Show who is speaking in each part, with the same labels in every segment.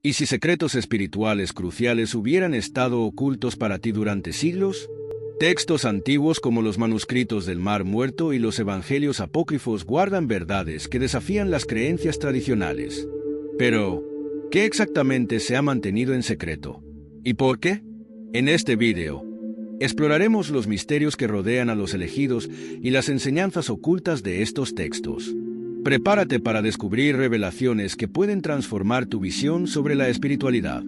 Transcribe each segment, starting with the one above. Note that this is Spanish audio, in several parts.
Speaker 1: ¿Y si secretos espirituales cruciales hubieran estado ocultos para ti durante siglos? Textos antiguos como los manuscritos del Mar Muerto y los evangelios apócrifos guardan verdades que desafían las creencias tradicionales. Pero, ¿qué exactamente se ha mantenido en secreto? ¿Y por qué? En este video, exploraremos los misterios que rodean a los elegidos y las enseñanzas ocultas de estos textos. Prepárate para descubrir revelaciones que pueden transformar tu visión sobre la espiritualidad.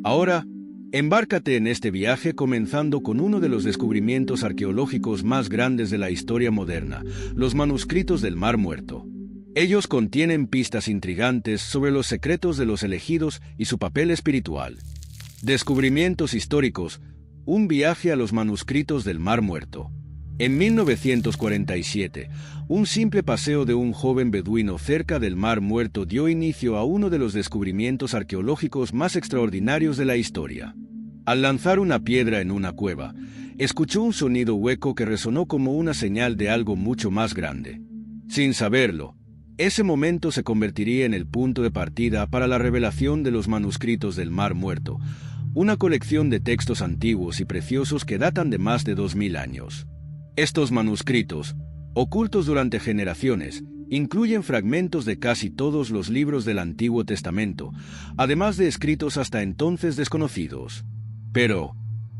Speaker 1: Ahora, embárcate en este viaje comenzando con uno de los descubrimientos arqueológicos más grandes de la historia moderna, los manuscritos del Mar Muerto. Ellos contienen pistas intrigantes sobre los secretos de los elegidos y su papel espiritual. Descubrimientos históricos, un viaje a los manuscritos del Mar Muerto. En 1947, un simple paseo de un joven beduino cerca del Mar Muerto dio inicio a uno de los descubrimientos arqueológicos más extraordinarios de la historia. Al lanzar una piedra en una cueva, escuchó un sonido hueco que resonó como una señal de algo mucho más grande. Sin saberlo, ese momento se convertiría en el punto de partida para la revelación de los manuscritos del Mar Muerto, una colección de textos antiguos y preciosos que datan de más de 2000 años. Estos manuscritos, ocultos durante generaciones, incluyen fragmentos de casi todos los libros del Antiguo Testamento, además de escritos hasta entonces desconocidos. Pero,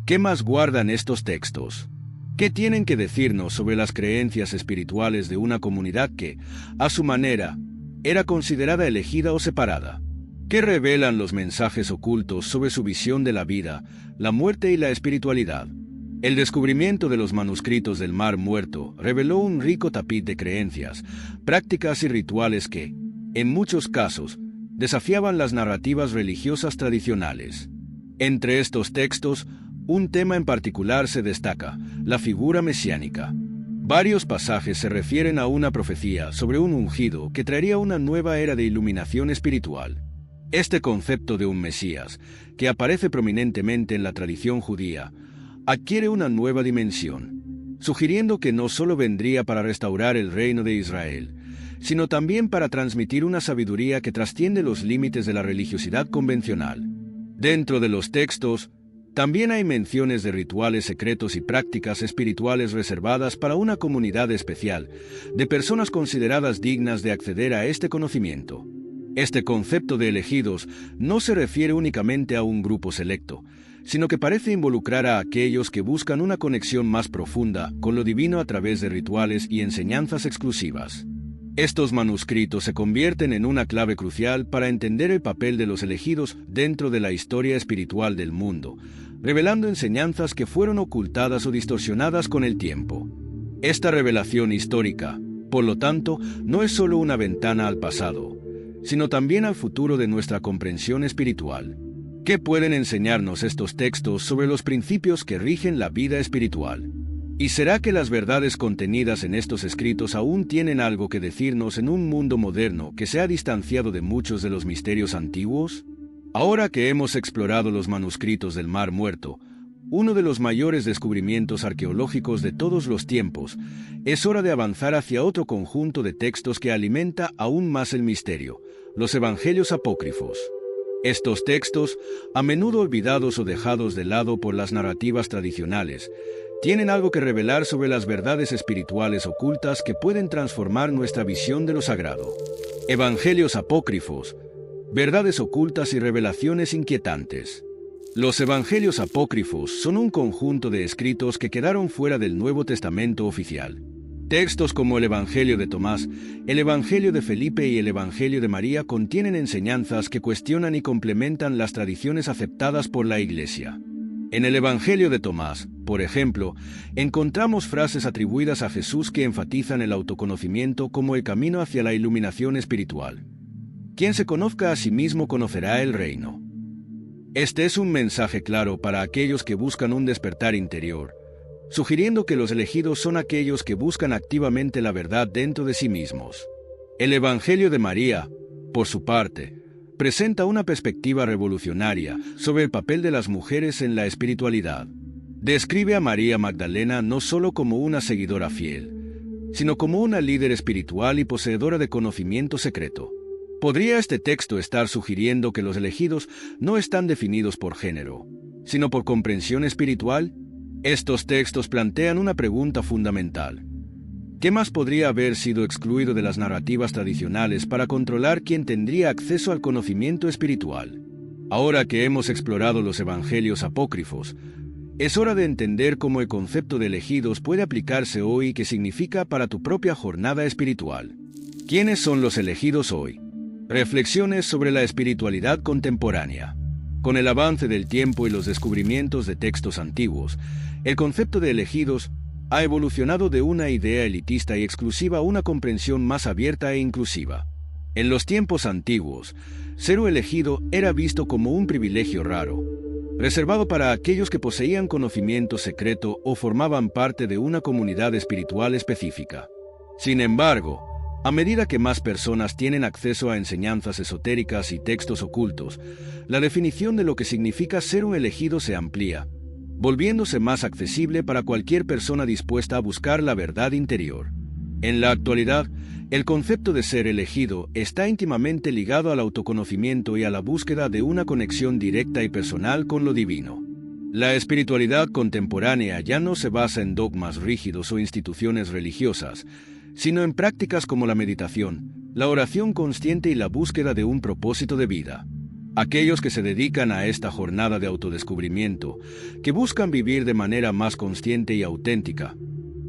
Speaker 1: ¿qué más guardan estos textos? ¿Qué tienen que decirnos sobre las creencias espirituales de una comunidad que, a su manera, era considerada elegida o separada? ¿Qué revelan los mensajes ocultos sobre su visión de la vida, la muerte y la espiritualidad? El descubrimiento de los manuscritos del Mar Muerto reveló un rico tapiz de creencias, prácticas y rituales que, en muchos casos, desafiaban las narrativas religiosas tradicionales. Entre estos textos, un tema en particular se destaca: la figura mesiánica. Varios pasajes se refieren a una profecía sobre un ungido que traería una nueva era de iluminación espiritual. Este concepto de un Mesías, que aparece prominentemente en la tradición judía, adquiere una nueva dimensión, sugiriendo que no solo vendría para restaurar el reino de Israel, sino también para transmitir una sabiduría que trasciende los límites de la religiosidad convencional. Dentro de los textos, también hay menciones de rituales secretos y prácticas espirituales reservadas para una comunidad especial, de personas consideradas dignas de acceder a este conocimiento. Este concepto de elegidos no se refiere únicamente a un grupo selecto, sino que parece involucrar a aquellos que buscan una conexión más profunda con lo divino a través de rituales y enseñanzas exclusivas. Estos manuscritos se convierten en una clave crucial para entender el papel de los elegidos dentro de la historia espiritual del mundo, revelando enseñanzas que fueron ocultadas o distorsionadas con el tiempo. Esta revelación histórica, por lo tanto, no es solo una ventana al pasado, sino también al futuro de nuestra comprensión espiritual. ¿Qué pueden enseñarnos estos textos sobre los principios que rigen la vida espiritual? ¿Y será que las verdades contenidas en estos escritos aún tienen algo que decirnos en un mundo moderno que se ha distanciado de muchos de los misterios antiguos? Ahora que hemos explorado los manuscritos del Mar Muerto, uno de los mayores descubrimientos arqueológicos de todos los tiempos, es hora de avanzar hacia otro conjunto de textos que alimenta aún más el misterio: los evangelios apócrifos. Estos textos, a menudo olvidados o dejados de lado por las narrativas tradicionales, tienen algo que revelar sobre las verdades espirituales ocultas que pueden transformar nuestra visión de lo sagrado. Evangelios apócrifos, verdades ocultas y revelaciones inquietantes. Los evangelios apócrifos son un conjunto de escritos que quedaron fuera del Nuevo Testamento oficial. Textos como el Evangelio de Tomás, el Evangelio de Felipe y el Evangelio de María contienen enseñanzas que cuestionan y complementan las tradiciones aceptadas por la Iglesia. En el Evangelio de Tomás, por ejemplo, encontramos frases atribuidas a Jesús que enfatizan el autoconocimiento como el camino hacia la iluminación espiritual. Quien se conozca a sí mismo conocerá el reino. Este es un mensaje claro para aquellos que buscan un despertar interior, sugiriendo que los elegidos son aquellos que buscan activamente la verdad dentro de sí mismos. El Evangelio de María, por su parte, presenta una perspectiva revolucionaria sobre el papel de las mujeres en la espiritualidad. Describe a María Magdalena no solo como una seguidora fiel, sino como una líder espiritual y poseedora de conocimiento secreto. ¿Podría este texto estar sugiriendo que los elegidos no están definidos por género, sino por comprensión espiritual? Estos textos plantean una pregunta fundamental. ¿Qué más podría haber sido excluido de las narrativas tradicionales para controlar quién tendría acceso al conocimiento espiritual? Ahora que hemos explorado los evangelios apócrifos, es hora de entender cómo el concepto de elegidos puede aplicarse hoy y qué significa para tu propia jornada espiritual. ¿Quiénes son los elegidos hoy? Reflexiones sobre la espiritualidad contemporánea. Con el avance del tiempo y los descubrimientos de textos antiguos, el concepto de elegidos ha evolucionado de una idea elitista y exclusiva a una comprensión más abierta e inclusiva. En los tiempos antiguos, ser un elegido era visto como un privilegio raro, reservado para aquellos que poseían conocimiento secreto o formaban parte de una comunidad espiritual específica. Sin embargo, a medida que más personas tienen acceso a enseñanzas esotéricas y textos ocultos, la definición de lo que significa ser un elegido se amplía, volviéndose más accesible para cualquier persona dispuesta a buscar la verdad interior. En la actualidad, el concepto de ser elegido está íntimamente ligado al autoconocimiento y a la búsqueda de una conexión directa y personal con lo divino. La espiritualidad contemporánea ya no se basa en dogmas rígidos o instituciones religiosas, sino en prácticas como la meditación, la oración consciente y la búsqueda de un propósito de vida. Aquellos que se dedican a esta jornada de autodescubrimiento, que buscan vivir de manera más consciente y auténtica,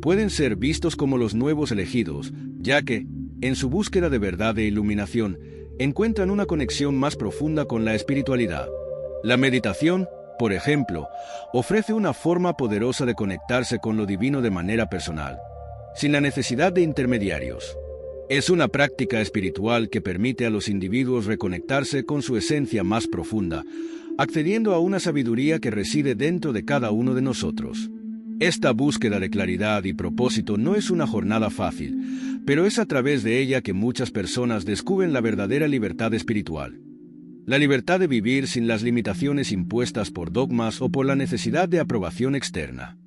Speaker 1: pueden ser vistos como los nuevos elegidos, ya que, en su búsqueda de verdad e iluminación, encuentran una conexión más profunda con la espiritualidad. La meditación, por ejemplo, ofrece una forma poderosa de conectarse con lo divino de manera personal, sin la necesidad de intermediarios. Es una práctica espiritual que permite a los individuos reconectarse con su esencia más profunda, accediendo a una sabiduría que reside dentro de cada uno de nosotros. Esta búsqueda de claridad y propósito no es una jornada fácil, pero es a través de ella que muchas personas descubren la verdadera libertad espiritual. La libertad de vivir sin las limitaciones impuestas por dogmas o por la necesidad de aprobación externa.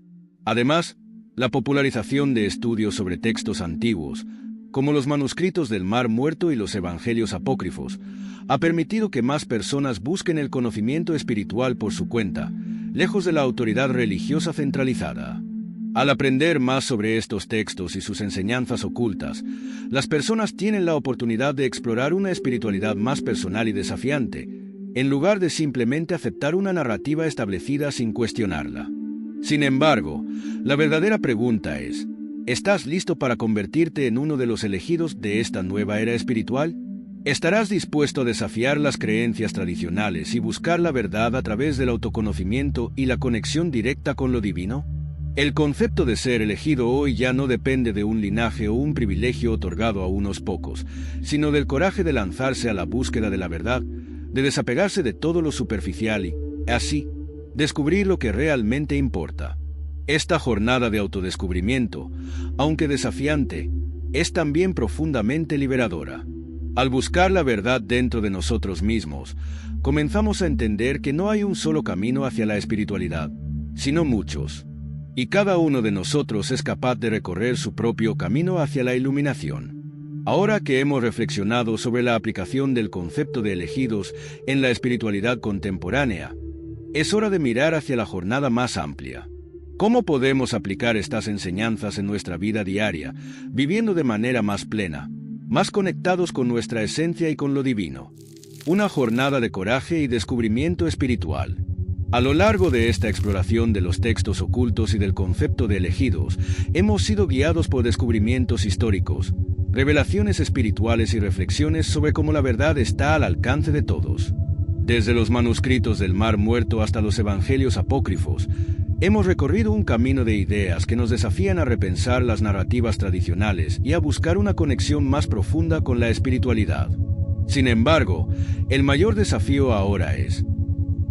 Speaker 1: Además, la popularización de estudios sobre textos antiguos, como los manuscritos del Mar Muerto y los evangelios apócrifos, ha permitido que más personas busquen el conocimiento espiritual por su cuenta, lejos de la autoridad religiosa centralizada. Al aprender más sobre estos textos y sus enseñanzas ocultas, las personas tienen la oportunidad de explorar una espiritualidad más personal y desafiante, en lugar de simplemente aceptar una narrativa establecida sin cuestionarla. Sin embargo, la verdadera pregunta es: ¿estás listo para convertirte en uno de los elegidos de esta nueva era espiritual? ¿Estarás dispuesto a desafiar las creencias tradicionales y buscar la verdad a través del autoconocimiento y la conexión directa con lo divino? El concepto de ser elegido hoy ya no depende de un linaje o un privilegio otorgado a unos pocos, sino del coraje de lanzarse a la búsqueda de la verdad, de desapegarse de todo lo superficial y, así, descubrir lo que realmente importa. Esta jornada de autodescubrimiento, aunque desafiante, es también profundamente liberadora. Al buscar la verdad dentro de nosotros mismos, comenzamos a entender que no hay un solo camino hacia la espiritualidad, sino muchos. Y cada uno de nosotros es capaz de recorrer su propio camino hacia la iluminación. Ahora que hemos reflexionado sobre la aplicación del concepto de elegidos en la espiritualidad contemporánea, es hora de mirar hacia la jornada más amplia. ¿Cómo podemos aplicar estas enseñanzas en nuestra vida diaria, viviendo de manera más plena, más conectados con nuestra esencia y con lo divino? Una jornada de coraje y descubrimiento espiritual. A lo largo de esta exploración de los textos ocultos y del concepto de elegidos, hemos sido guiados por descubrimientos históricos, revelaciones espirituales y reflexiones sobre cómo la verdad está al alcance de todos. Desde los manuscritos del Mar Muerto hasta los evangelios apócrifos, hemos recorrido un camino de ideas que nos desafían a repensar las narrativas tradicionales y a buscar una conexión más profunda con la espiritualidad. Sin embargo, el mayor desafío ahora es: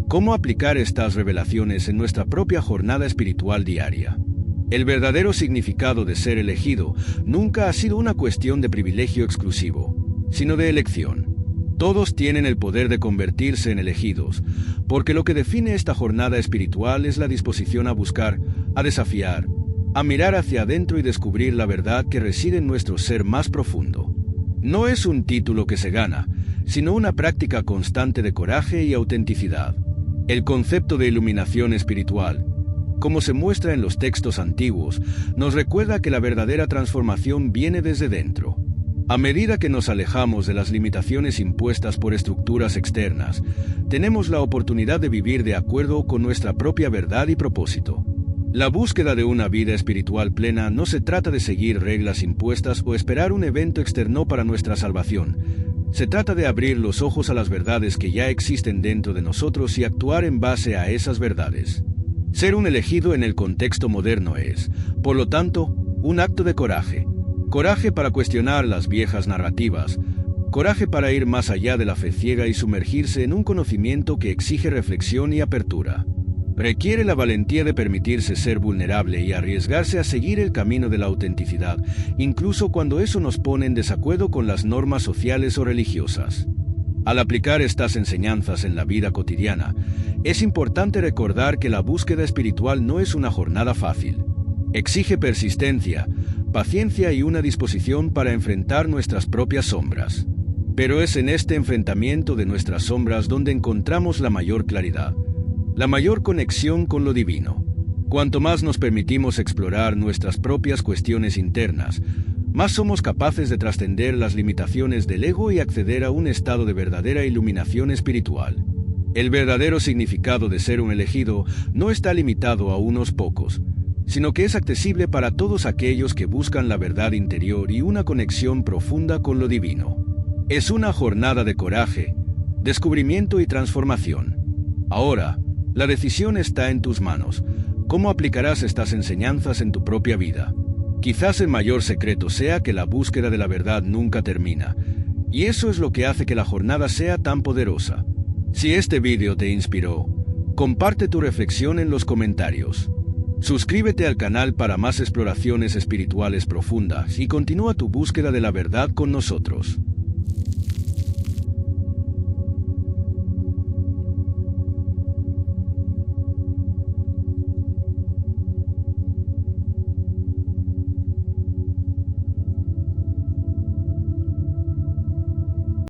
Speaker 1: ¿cómo aplicar estas revelaciones en nuestra propia jornada espiritual diaria? El verdadero significado de ser elegido nunca ha sido una cuestión de privilegio exclusivo, sino de elección. Todos tienen el poder de convertirse en elegidos, porque lo que define esta jornada espiritual es la disposición a buscar, a desafiar, a mirar hacia adentro y descubrir la verdad que reside en nuestro ser más profundo. No es un título que se gana, sino una práctica constante de coraje y autenticidad. El concepto de iluminación espiritual, como se muestra en los textos antiguos, nos recuerda que la verdadera transformación viene desde dentro. A medida que nos alejamos de las limitaciones impuestas por estructuras externas, tenemos la oportunidad de vivir de acuerdo con nuestra propia verdad y propósito. La búsqueda de una vida espiritual plena no se trata de seguir reglas impuestas o esperar un evento externo para nuestra salvación. Se trata de abrir los ojos a las verdades que ya existen dentro de nosotros y actuar en base a esas verdades. Ser un elegido en el contexto moderno es, por lo tanto, un acto de coraje. Coraje para cuestionar las viejas narrativas. Coraje para ir más allá de la fe ciega y sumergirse en un conocimiento que exige reflexión y apertura. Requiere la valentía de permitirse ser vulnerable y arriesgarse a seguir el camino de la autenticidad, incluso cuando eso nos pone en desacuerdo con las normas sociales o religiosas. Al aplicar estas enseñanzas en la vida cotidiana, es importante recordar que la búsqueda espiritual no es una jornada fácil. Exige persistencia, paciencia y una disposición para enfrentar nuestras propias sombras. Pero es en este enfrentamiento de nuestras sombras donde encontramos la mayor claridad, la mayor conexión con lo divino. Cuanto más nos permitimos explorar nuestras propias cuestiones internas, más somos capaces de trascender las limitaciones del ego y acceder a un estado de verdadera iluminación espiritual. El verdadero significado de ser un elegido no está limitado a unos pocos, sino que es accesible para todos aquellos que buscan la verdad interior y una conexión profunda con lo divino. Es una jornada de coraje, descubrimiento y transformación. Ahora, la decisión está en tus manos. ¿Cómo aplicarás estas enseñanzas en tu propia vida? Quizás el mayor secreto sea que la búsqueda de la verdad nunca termina, y eso es lo que hace que la jornada sea tan poderosa. Si este vídeo te inspiró, comparte tu reflexión en los comentarios. Suscríbete al canal para más exploraciones espirituales profundas y continúa tu búsqueda de la verdad con nosotros.